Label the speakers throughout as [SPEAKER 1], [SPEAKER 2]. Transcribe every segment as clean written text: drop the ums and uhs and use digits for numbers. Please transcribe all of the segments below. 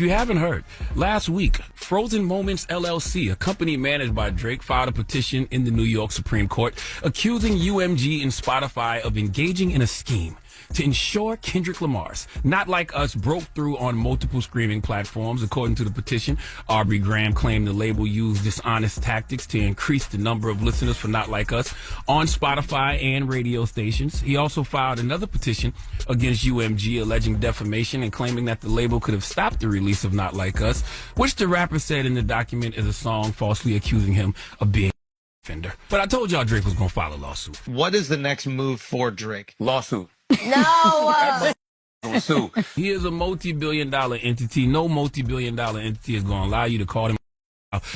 [SPEAKER 1] you haven't heard, last week, Frozen Moments LLC, a company managed by Drake, filed a petition in the New York Supreme Court accusing UMG and Spotify of engaging in a scheme to ensure Kendrick Lamar's Not Like Us broke through on multiple streaming platforms. According to the petition, Aubrey Graham claimed the label used dishonest tactics to increase the number of listeners for Not Like Us on Spotify and radio stations. He also filed another petition against UMG alleging defamation and claiming that the label could have stopped the release of Not Like Us, which the rapper said in the document is a song falsely accusing him of being a offender. But I told y'all Drake was going to file a lawsuit.
[SPEAKER 2] What is the next move for Drake?
[SPEAKER 1] Lawsuit.
[SPEAKER 3] No.
[SPEAKER 1] Sue. He is a multi-billion-dollar entity. No multi-billion-dollar entity is going to allow you to call him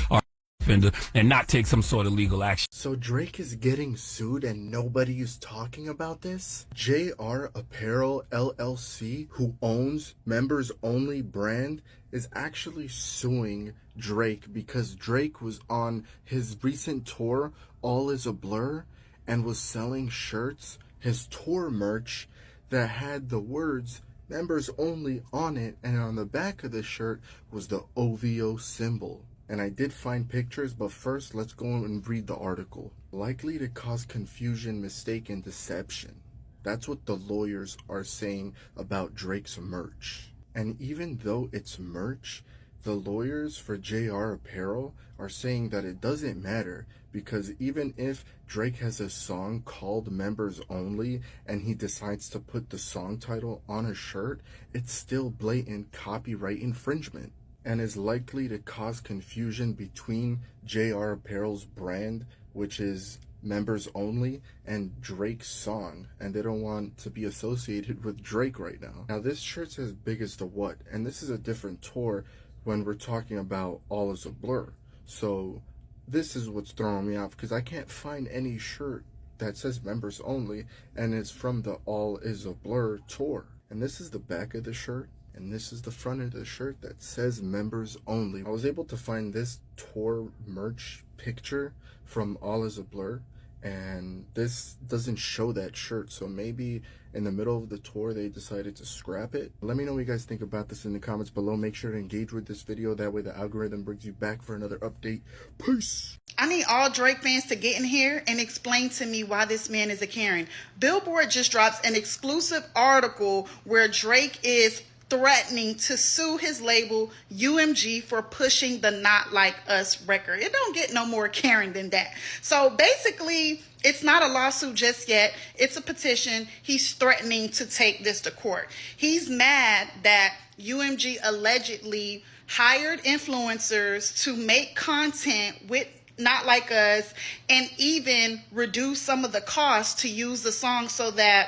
[SPEAKER 1] or offender and not take some sort of legal action.
[SPEAKER 4] So Drake is getting sued and nobody is talking about this? JR Apparel LLC, who owns Members Only brand, is actually suing Drake because Drake was on his recent tour, All Is a Blur, and was selling shirts, his tour merch, that had the words Members Only on it, and on the back of the shirt was the OVO symbol. And I did find pictures, but first let's go and read the article. Likely to cause confusion, mistake, and deception. That's what the lawyers are saying about Drake's merch. And even though it's merch, the lawyers for JR Apparel are saying that it doesn't matter, because even if Drake has a song called Members Only and he decides to put the song title on a shirt, it's still blatant copyright infringement and is likely to cause confusion between JR Apparel's brand, which is Members Only, and Drake's song, and they don't want to be associated with Drake right now. Now this shirt's as big as the what, and this is a different tour when we're talking about All Is a Blur. So this is what's throwing me off, because I can't find any shirt that says Members Only and it's from the All Is a Blur tour. And this is the back of the shirt, and this is the front of the shirt that says Members Only. I was able to find this tour merch picture from All Is a Blur, and this doesn't show that shirt, so maybe in the middle of the tour they decided to scrap it. Let me know what you guys think about this in the comments below. Make sure to engage with this video, that way the algorithm brings you back for another update. Peace.
[SPEAKER 5] I need all Drake fans to get in here and explain to me why this man is a Karen. Billboard just drops an exclusive article where Drake is threatening to sue his label UMG for pushing the Not Like Us record. It don't get no more Karen than that. So basically, it's not a lawsuit just yet. It's a petition. He's threatening to take this to court. He's mad that UMG allegedly hired influencers to make content with Not Like Us and even reduce some of the costs to use the song so that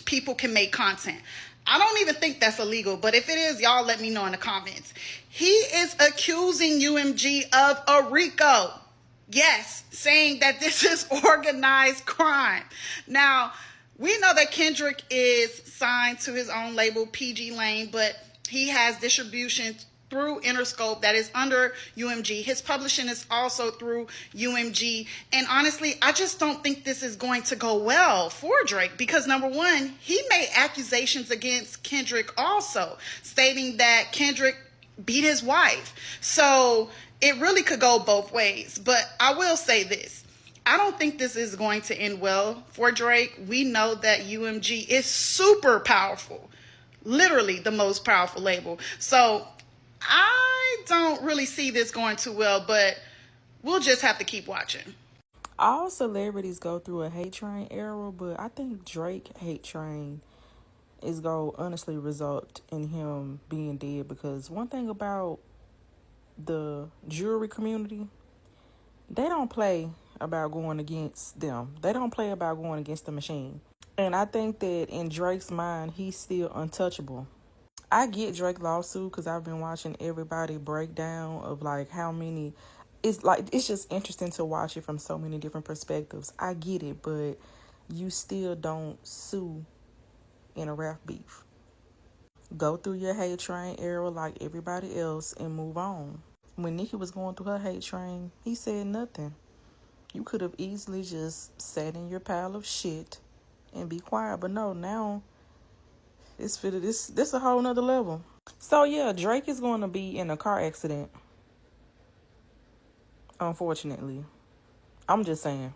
[SPEAKER 5] people can make content. I don't even think that's illegal, but if it is, y'all let me know in the comments. He is accusing UMG of a RICO. Yes, saying that this is organized crime. Now, we know that Kendrick is signed to his own label, PG Lane, but he has distribution through Interscope that is under UMG. His publishing is also through UMG. And honestly, I just don't think this is going to go well for Drake because, number one, he made accusations against Kendrick also, stating that Kendrick beat his wife. So it really could go both ways. But I will say this. I don't think this is going to end well for Drake. We know that UMG is super powerful, literally the most powerful label. So I don't really see this going too well, but we'll just have to keep watching.
[SPEAKER 6] All celebrities go through a hate train era, but I think Drake hate train is going to honestly result in him being dead, because one thing about the jewelry community, they don't play about going against them. They don't play about going against the machine. And I think that in Drake's mind, he's still untouchable. I get Drake lawsuit because I've been watching everybody break down of like how many. It's just interesting to watch it from so many different perspectives. I get it, but you still don't sue in a rap beef. Go through your hate train era like everybody else and move on. When Nicki was going through her hate train, he said nothing. You could have easily just sat in your pile of shit and be quiet, but no, now it's this a whole nother level. So yeah, Drake is going to be in a car accident. Unfortunately. I'm just saying.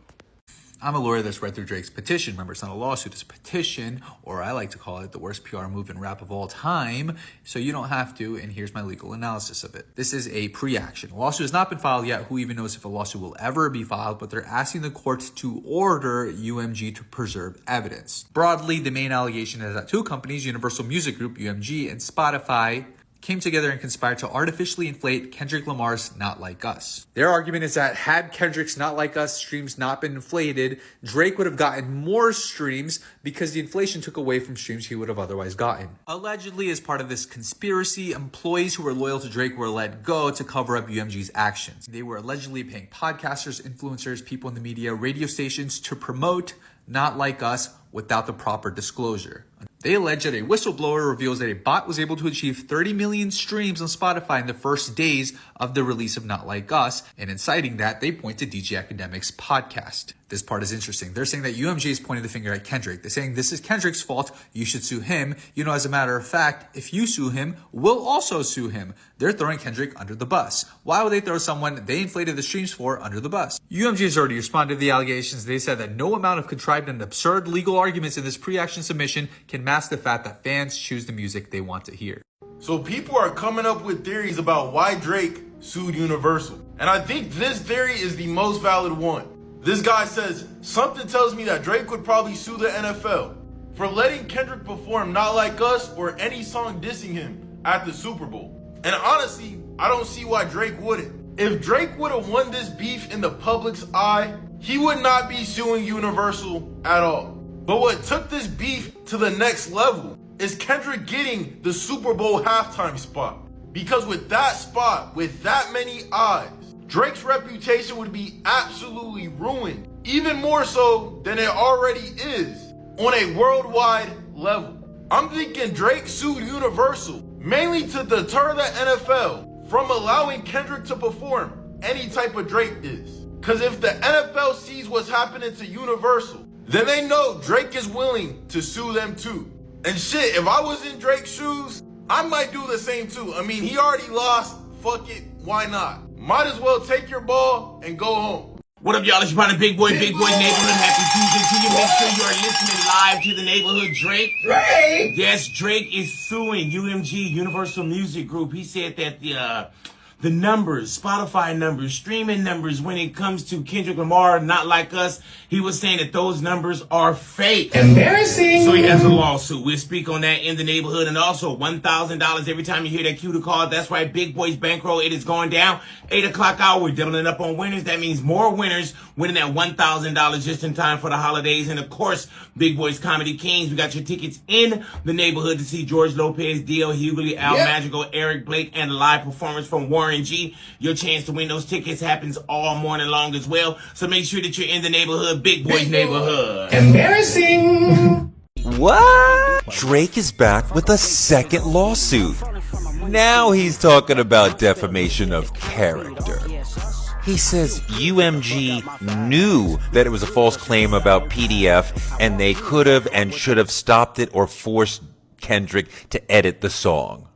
[SPEAKER 7] I'm a lawyer that's read through Drake's petition. Remember, it's not a lawsuit, it's a petition, or I like to call it the worst PR move in rap of all time. So you don't have to, and here's my legal analysis of it. This is a pre-action. A lawsuit has not been filed yet. Who even knows if a lawsuit will ever be filed, but they're asking the court to order UMG to preserve evidence. Broadly, the main allegation is that two companies, Universal Music Group, UMG, and Spotify, came together and conspired to artificially inflate Kendrick Lamar's Not Like Us. Their argument is that had Kendrick's Not Like Us streams not been inflated, Drake would have gotten more streams because the inflation took away from streams he would have otherwise gotten. Allegedly, as part of this conspiracy, employees who were loyal to Drake were let go to cover up UMG's actions. They were allegedly paying podcasters, influencers, people in the media, radio stations to promote Not Like Us without the proper disclosure. They allege that a whistleblower reveals that a bot was able to achieve 30 million streams on Spotify in the first days of the release of Not Like Us, and in citing that, they point to DJ Academic's podcast. This part is interesting. They're saying that UMG is pointing the finger at Kendrick. They're saying this is Kendrick's fault, you should sue him. You know, as a matter of fact, if you sue him, we'll also sue him. They're throwing Kendrick under the bus. Why would they throw someone they inflated the streams for under the bus? UMG has already responded to the allegations. They said that no amount of contrived and absurd legal arguments in this pre-action submission can mask the fact that fans choose the music they want to hear.
[SPEAKER 8] So people are coming up with theories about why Drake sued Universal. And I think this theory is the most valid one. This guy says, something tells me that Drake would probably sue the NFL for letting Kendrick perform Not Like Us or any song dissing him at the Super Bowl. And honestly, I don't see why Drake wouldn't. If Drake would have won this beef in the public's eye, he would not be suing Universal at all. But what took this beef to the next level is Kendrick getting the Super Bowl halftime spot. Because with that spot, with that many eyes, Drake's reputation would be absolutely ruined, even more so than it already is on a worldwide level. I'm thinking Drake sued Universal mainly to deter the NFL from allowing Kendrick to perform any type of Drake diss. Because if the NFL sees what's happening to Universal, then they know Drake is willing to sue them too. And shit, if I was in Drake's shoes, I might do the same too. I mean, he already lost. Fuck it. Why not? Might as well take your ball and go home.
[SPEAKER 9] What up, y'all? It's your partner, Big Boy Neighborhood. Happy Tuesday to you. Make sure you are listening live to the Neighborhood. Drake. Yes, Drake is suing UMG, Universal Music Group. He said that the numbers, Spotify numbers, streaming numbers, when it comes to Kendrick Lamar, Not Like Us, he was saying that those numbers are fake. Embarrassing. So he has a lawsuit. We'll speak on that in the Neighborhood. And also $1,000 every time you hear that cue to call. That's right, Big Boy's bankroll. It is going down. 8 o'clock hour. We're doubling up on winners. That means more winners winning that $1,000 just in time for the holidays. And of course, Big Boy's Comedy Kings. We got your tickets in the Neighborhood to see George Lopez, D.L. Hughley, Al Magical, Eric Blake, and a live performance from Warren G. Your chance to win those tickets happens all morning long as well. So make sure that you're in the Neighborhood, Big Boy's Neighborhood. Embarrassing.
[SPEAKER 10] What? Drake is back with a second lawsuit. Now he's talking about defamation of character. He says UMG knew that it was a false claim about PDF and they could have and should have stopped it or forced Kendrick to edit the song.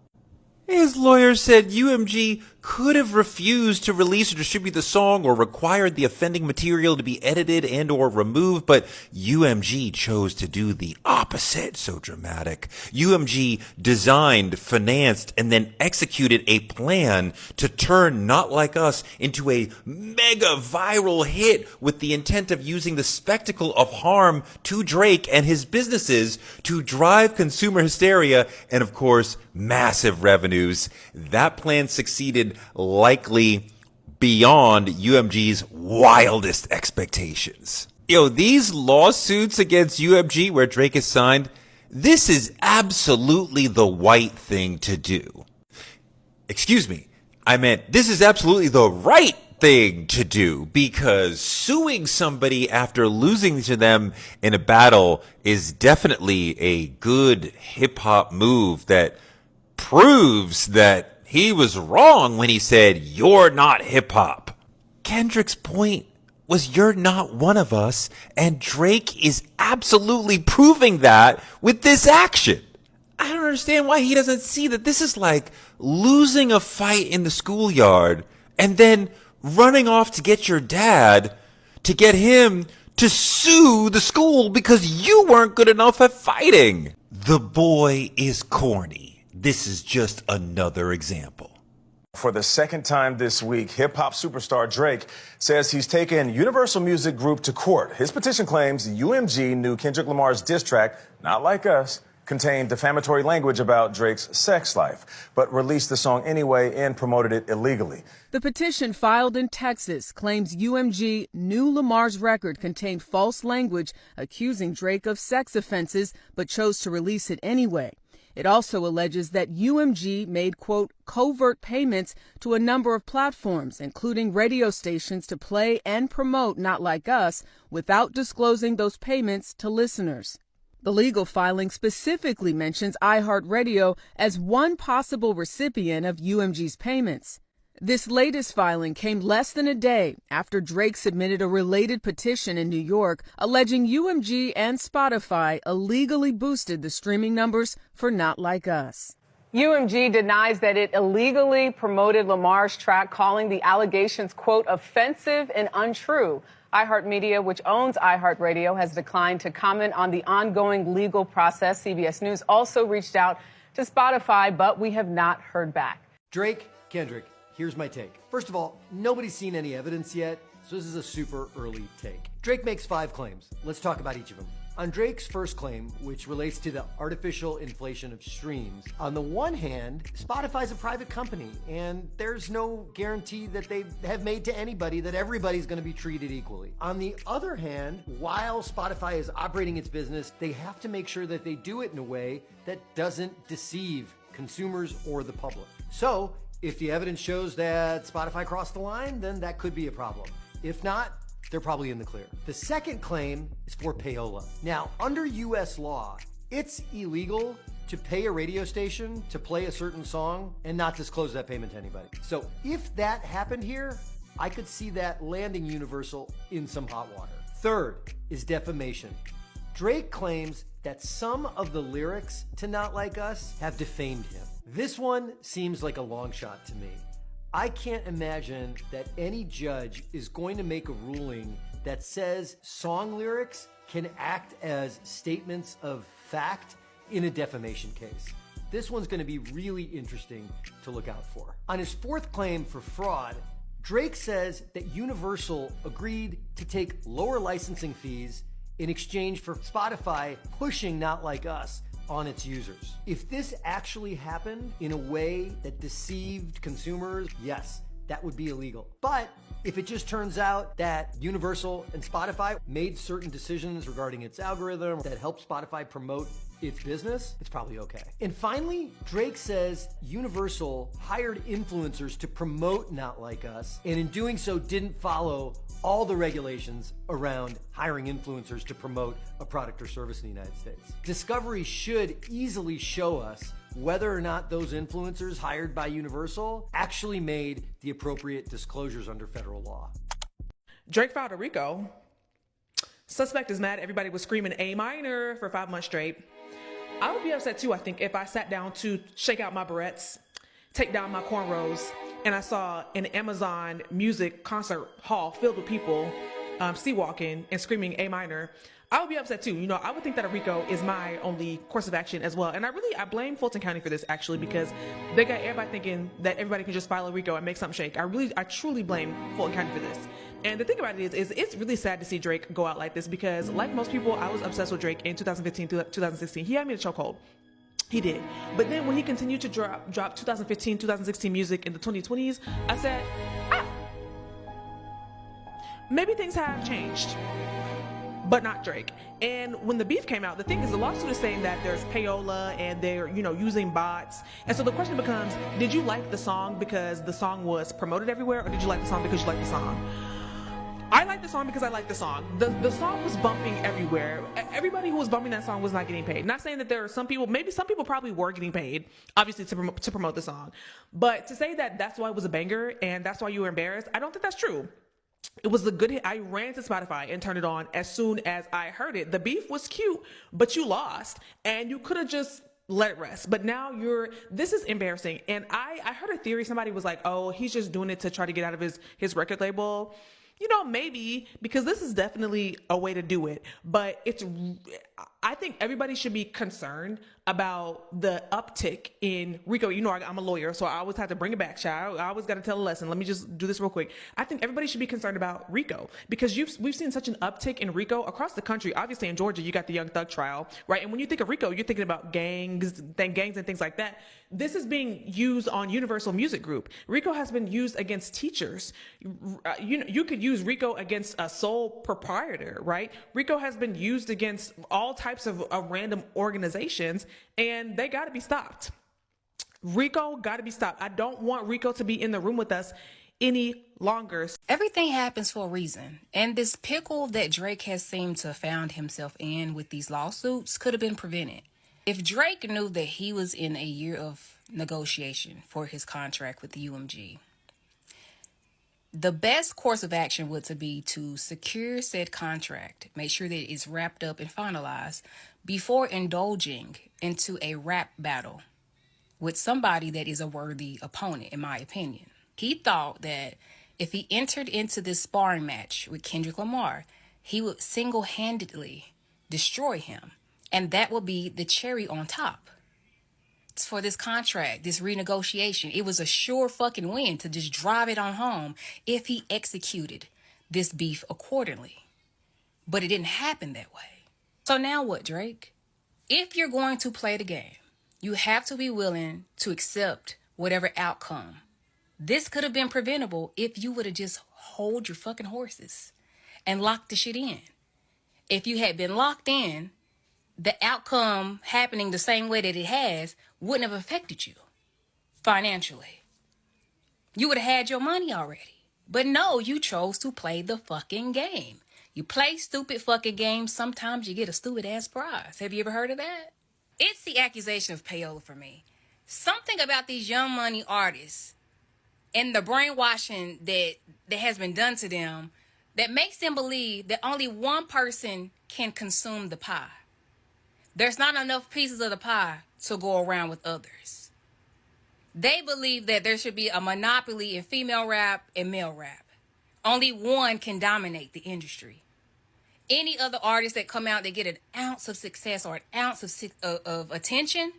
[SPEAKER 10] His lawyer said UMG could have refused to release or distribute the song or required the offending material to be edited and or removed, but UMG chose to do the opposite. So dramatic. UMG designed, financed, and then executed a plan to turn Not Like Us into a mega viral hit with the intent of using the spectacle of harm to Drake and his businesses to drive consumer hysteria and, of course, massive revenues. That plan succeeded likely beyond UMG's wildest expectations. Yo, these lawsuits against UMG where Drake is signed, this is absolutely the white thing to do. Excuse me, I meant this is absolutely the right thing to do, because suing somebody after losing to them in a battle is definitely a good hip-hop move that proves that he was wrong when he said, "You're not hip-hop." Kendrick's point was, you're not one of us, and Drake is absolutely proving that with this action. I don't understand why he doesn't see that this is like losing a fight in the schoolyard and then running off to get your dad to get him to sue the school because you weren't good enough at fighting. The boy is corny. This is just another example.
[SPEAKER 11] For the second time this week, hip-hop superstar Drake says he's taken Universal Music Group to court. His petition claims UMG knew Kendrick Lamar's diss track, Not Like Us, contained defamatory language about Drake's sex life, but released the song anyway and promoted it illegally.
[SPEAKER 12] The petition filed in Texas claims UMG knew Lamar's record contained false language accusing Drake of sex offenses, but chose to release it anyway. It also alleges that UMG made, quote, covert payments to a number of platforms, including radio stations, to play and promote Not Like Us without disclosing those payments to listeners. The legal filing specifically mentions iHeartRadio as one possible recipient of UMG's payments. This latest filing came less than a day after Drake submitted a related petition in New York alleging UMG and Spotify illegally boosted the streaming numbers for Not Like Us.
[SPEAKER 13] UMG denies that it illegally promoted Lamar's track, calling the allegations, quote, offensive and untrue. iHeartMedia, which owns iHeartRadio, has declined to comment on the ongoing legal process. CBS News also reached out to Spotify, but we have not heard back.
[SPEAKER 14] Drake, Kendrick. Here's my take. First of all, nobody's seen any evidence yet, so this is a super early take. Drake makes 5 claims. Let's talk about each of them. On Drake's first claim, which relates to the artificial inflation of streams, on the one hand, Spotify's a private company, and there's no guarantee that they have made to anybody that everybody's going to be treated equally. On the other hand, while Spotify is operating its business, they have to make sure that they do it in a way that doesn't deceive consumers or the public. So, if the evidence shows that Spotify crossed the line, then that could be a problem. If not, they're probably in the clear. The second claim is for payola. Now, under US law, it's illegal to pay a radio station to play a certain song and not disclose that payment to anybody. So if that happened here, I could see that landing Universal in some hot water. Third is defamation. Drake claims that some of the lyrics to Not Like Us have defamed him. This one seems like a long shot to me. I can't imagine that any judge is going to make a ruling that says song lyrics can act as statements of fact in a defamation case. This one's going to be really interesting to look out for. On his fourth claim for fraud, Drake says that Universal agreed to take lower licensing fees in exchange for Spotify pushing Not Like Us on its users. If this actually happened in a way that deceived consumers, yes, that would be illegal. But if it just turns out that Universal and Spotify made certain decisions regarding its algorithm that helped Spotify promote its business, it's probably okay. And finally, Drake says Universal hired influencers to promote Not Like Us, and in doing so didn't follow all the regulations around hiring influencers to promote a product or service in the United States. Discovery should easily show us whether or not those influencers hired by Universal actually made the appropriate disclosures under federal law.
[SPEAKER 15] Drake filed a RICO. Suspect is mad everybody was screaming A minor for 5 months straight. I would be upset too, I think, if I sat down to shake out my barrettes, take down my cornrows, and I saw an Amazon music concert hall filled with people sea-walking and screaming A minor. I would be upset too. You know, I would think that a RICO is my only course of action as well. And I blame Fulton County for this actually, because they got everybody thinking that everybody can just file a RICO and make something shake. I truly blame Fulton County for this. And the thing about it is it's really sad to see Drake go out like this, because like most people, I was obsessed with Drake in 2015 to 2016. He had me in a chokehold. He did. But then when he continued to drop 2015, 2016 music in the 2020s, I said, maybe things have changed, but not Drake. And when the beef came out, the thing is, the lawsuit is saying that there's payola and they're, using bots. And so the question becomes, did you like the song because the song was promoted everywhere, or did you like the song because you like the song? I like the song because I like the song. The song was bumping everywhere. Everybody who was bumping that song was not getting paid. Not saying that there are some people, maybe some people probably were getting paid, obviously, to promote the song. But to say that that's why it was a banger and that's why you were embarrassed, I don't think that's true. It was a good hit. I ran to Spotify and turned it on as soon as I heard it. The beef was cute, but you lost. And you could have just let it rest. But now this is embarrassing. And I heard a theory. Somebody was like, oh, he's just doing it to try to get out of his record label. Maybe, because this is definitely a way to do it. But I think everybody should be concerned about the uptick in RICO. I'm a lawyer, so I always have to bring it back, child. I always got to tell a lesson. Let me just do this real quick. I think everybody should be concerned about RICO because we've seen such an uptick in RICO across the country. Obviously, in Georgia, you got the Young Thug trial, right? And when you think of RICO, you're thinking about gangs and things like that. This is being used on Universal Music Group. RICO has been used against teachers. You could use RICO against a sole proprietor, right? RICO has been used against all types of random organizations, and they got to be stopped. RICO got to be stopped. I don't want RICO to be in the room with us any longer.
[SPEAKER 16] Everything happens for a reason, and this pickle that Drake has seemed to have found himself in with these lawsuits could have been prevented. If Drake knew that he was in a year of negotiation for his contract with the UMG, the best course of action would be to secure said contract, make sure that it's wrapped up and finalized before indulging into a rap battle with somebody that is a worthy opponent, in my opinion. He thought that if he entered into this sparring match with Kendrick Lamar, he would single-handedly destroy him. And that will be the cherry on top. For this contract, this renegotiation, it was a sure fucking win to just drive it on home if he executed this beef accordingly. But it didn't happen that way. So now what, Drake? If you're going to play the game, you have to be willing to accept whatever outcome. This could have been preventable if you would have just hold your fucking horses and locked the shit in. If you had been locked in, the outcome happening the same way that it has wouldn't have affected you financially. You would have had your money already. But no, you chose to play the fucking game. You play stupid fucking games, sometimes you get a stupid ass prize. Have you ever heard of that? It's the accusation of payola for me. Something about these Young Money artists and the brainwashing that has been done to them that makes them believe that only one person can consume the pie. There's not enough pieces of the pie to go around with others. They believe that there should be a monopoly in female rap and male rap. Only one can dominate the industry. Any other artists that come out that get an ounce of success or an ounce of attention,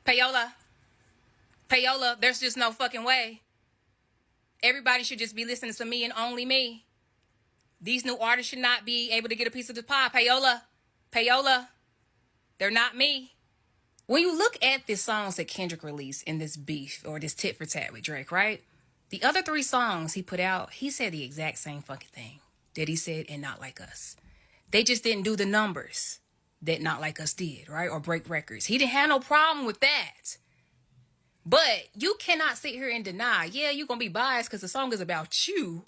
[SPEAKER 16] payola, there's just no fucking way. Everybody should just be listening to me and only me. These new artists should not be able to get a piece of the pie. Payola. They're not me. When you look at the songs that Kendrick released in this beef or this tit for tat with Drake, right? The other 3 songs he put out, he said the exact same fucking thing that he said in Not Like Us. They just didn't do the numbers that Not Like Us did, right? Or break records. He didn't have no problem with that. But you cannot sit here and deny, yeah, you're going to be biased because the song is about you.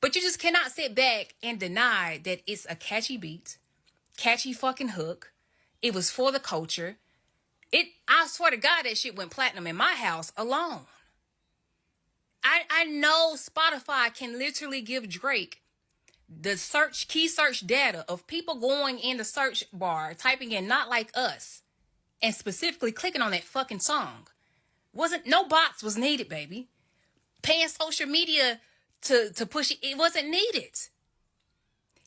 [SPEAKER 16] But you just cannot sit back and deny that it's a catchy beat, catchy fucking hook. It was for the culture. I swear to God, that shit went platinum in my house alone. I know Spotify can literally give Drake the key search data of people going in the search bar, typing in Not Like Us, and specifically clicking on that fucking song. No bots was needed, baby. Paying social media to push it wasn't needed.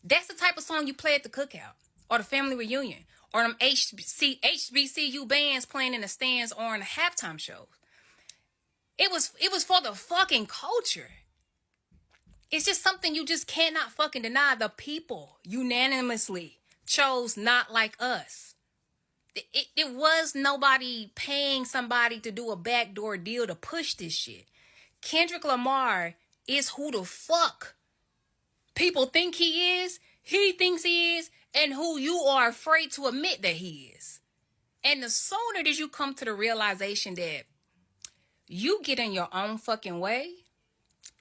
[SPEAKER 16] That's the type of song you play at the cookout or the family reunion. Or them HBCU bands playing in the stands or in the halftime shows. It was for the fucking culture. It's just something you just cannot fucking deny. The people unanimously chose Not Like Us. It was nobody paying somebody to do a backdoor deal to push this shit. Kendrick Lamar is who the fuck people think he is, he thinks he is, and who you are afraid to admit that he is. And the sooner that you come to the realization that you get in your own fucking way,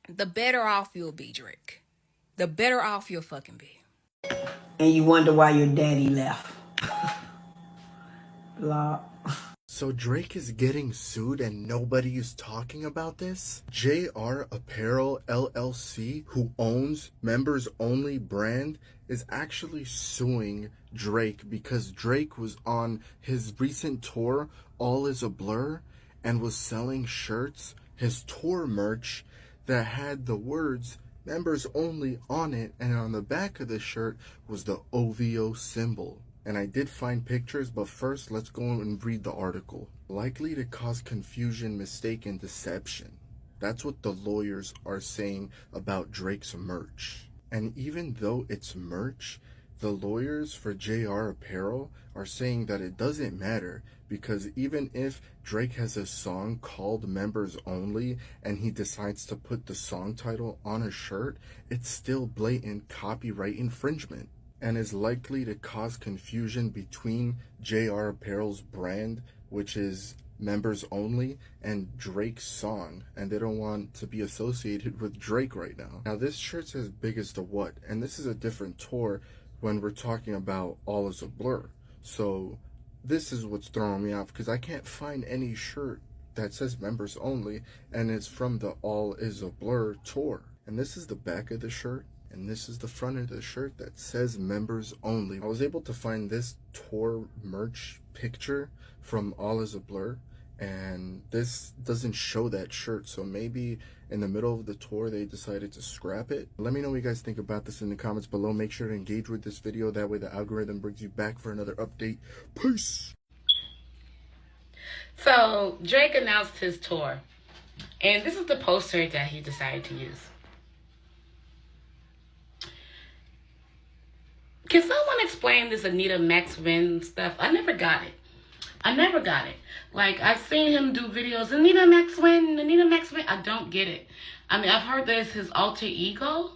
[SPEAKER 16] the better off you'll be, Drake. The better off you'll fucking be.
[SPEAKER 3] And you wonder why your daddy left.
[SPEAKER 4] So Drake is getting sued and nobody is talking about this? JR Apparel LLC, who owns Members Only brand, is actually suing Drake because Drake was on his recent tour, All Is a Blur, and was selling shirts, his tour merch, that had the words members only on it, and on the back of the shirt was the OVO symbol. And I did find pictures, but first let's go and read the article. Likely to cause confusion, mistake, and deception. That's what the lawyers are saying about Drake's merch. And even though it's merch, the lawyers for JR Apparel are saying that it doesn't matter, because even if Drake has a song called Members Only and he decides to put the song title on a shirt, it's still blatant copyright infringement and is likely to cause confusion between JR Apparel's brand, which is Members Only, and Drake's song, and they don't want to be associated with Drake right now. Now this shirt says Big as the What, and this is a different tour when we're talking about All Is a Blur. So this is what's throwing me off, because I can't find any shirt that says Members Only and it's from the All Is a Blur tour. And this is the back of the shirt, and this is the front of the shirt that says Members Only. I was able to find this tour merch picture from All Is a Blur, and this doesn't show that shirt, so maybe in the middle of the tour they decided to scrap it. Let me know what you guys think about this in the comments below. Make sure to engage with this video, that way the algorithm brings you back for another update. Peace.
[SPEAKER 17] So Drake announced his tour, and this is the poster that he decided to use. Can someone explain this Anita Maxwin stuff? I never got it. Like, I've seen him do videos, Anita Maxwin. I don't get it. I mean, I've heard that it's his alter ego.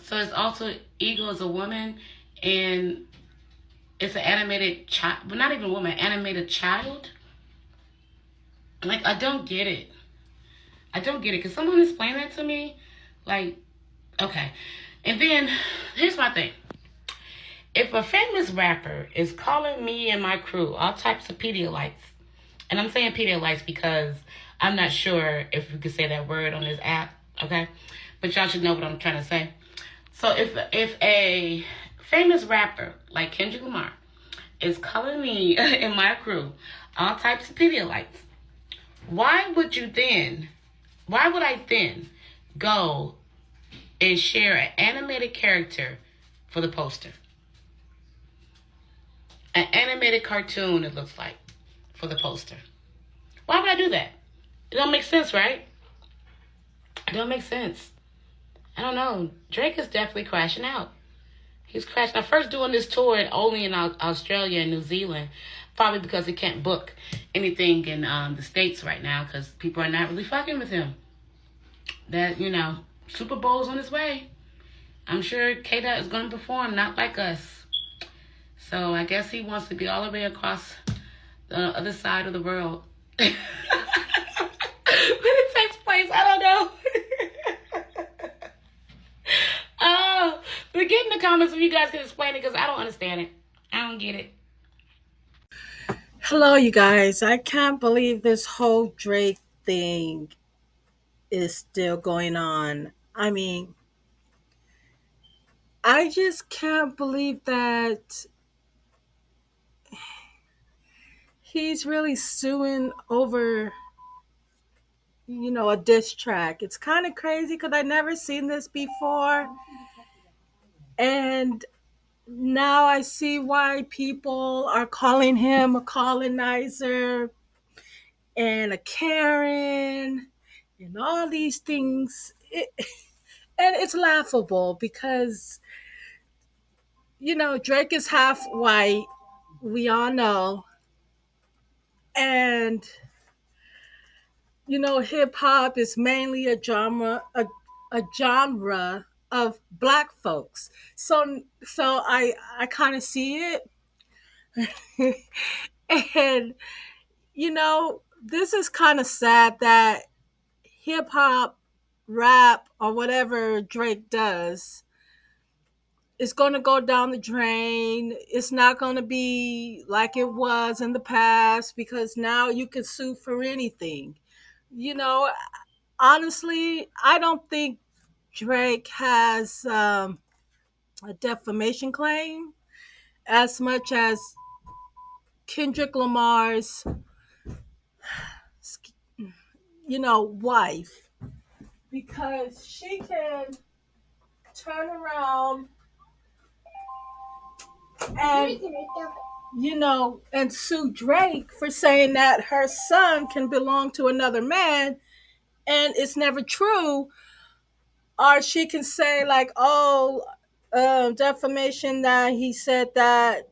[SPEAKER 17] So his alter ego is a woman, and it's an animated child, but not even a woman, animated child. Like, I don't get it. Can someone explain that to me? Like, okay. And then, here's my thing. If a famous rapper is calling me and my crew all types of Pedialites, and I'm saying Pedialites because I'm not sure if we could say that word on this app, okay? But y'all should know what I'm trying to say. So if a famous rapper like Kendrick Lamar is calling me and my crew all types of Pedialites, why would I then go and share an animated character for the poster? An animated cartoon, it looks like, for the poster. Why would I do that? It don't make sense, right? It don't make sense. I don't know. Drake is definitely crashing out. He's crashing out. First doing this tour only in Australia and New Zealand, probably because he can't book anything in the States right now because people are not really fucking with him. That, Super Bowl's on its way. I'm sure K-Dot is going to perform, not like us. So I guess he wants to be all the way across the other side of the world. When it takes place, I don't know. But get in the comments if you guys can explain it, because I don't understand it. I don't get it.
[SPEAKER 18] Hello, you guys. I can't believe this whole Drake thing is still going on. I mean, I just can't believe that he's really suing over, a diss track. It's kind of crazy because I never seen this before. And now I see why people are calling him a colonizer and a Karen and all these things. And it's laughable because, Drake is half white. We all know. And, hip hop is mainly a genre of Black folks. So I kind of see it. And, this is kind of sad that hip hop, rap, or whatever Drake does is going to go down the drain. It's not going to be like it was in the past because now you can sue for anything. Honestly, I don't think Drake has a defamation claim as much as Kendrick Lamar's, wife, because she can turn around and and sue Drake for saying that her son can belong to another man and it's never true. Or she can say like, defamation, that he said that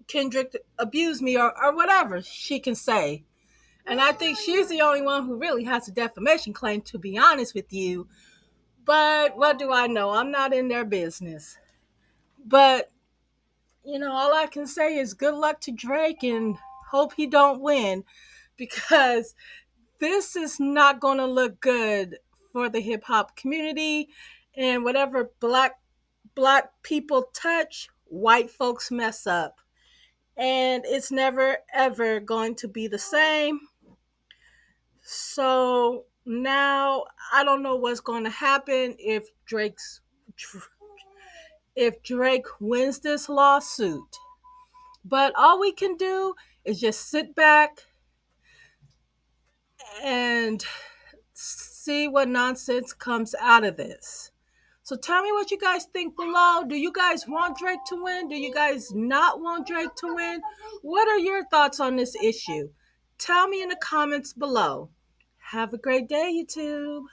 [SPEAKER 18] Kendrick abused me, or whatever she can say. And I think she's the only one who really has a defamation claim, to be honest with you. But what do I know? I'm not in their business. But, all I can say is good luck to Drake and hope he don't win, because this is not going to look good for the hip hop community, and whatever black people touch, white folks mess up. And it's never ever going to be the same. So now I don't know what's going to happen if Drake wins this lawsuit. But all we can do is just sit back and see what nonsense comes out of this. So tell me what you guys think below. Do you guys want Drake to win? Do you guys not want Drake to win? What are your thoughts on this issue? Tell me in the comments below. Have a great day, YouTube.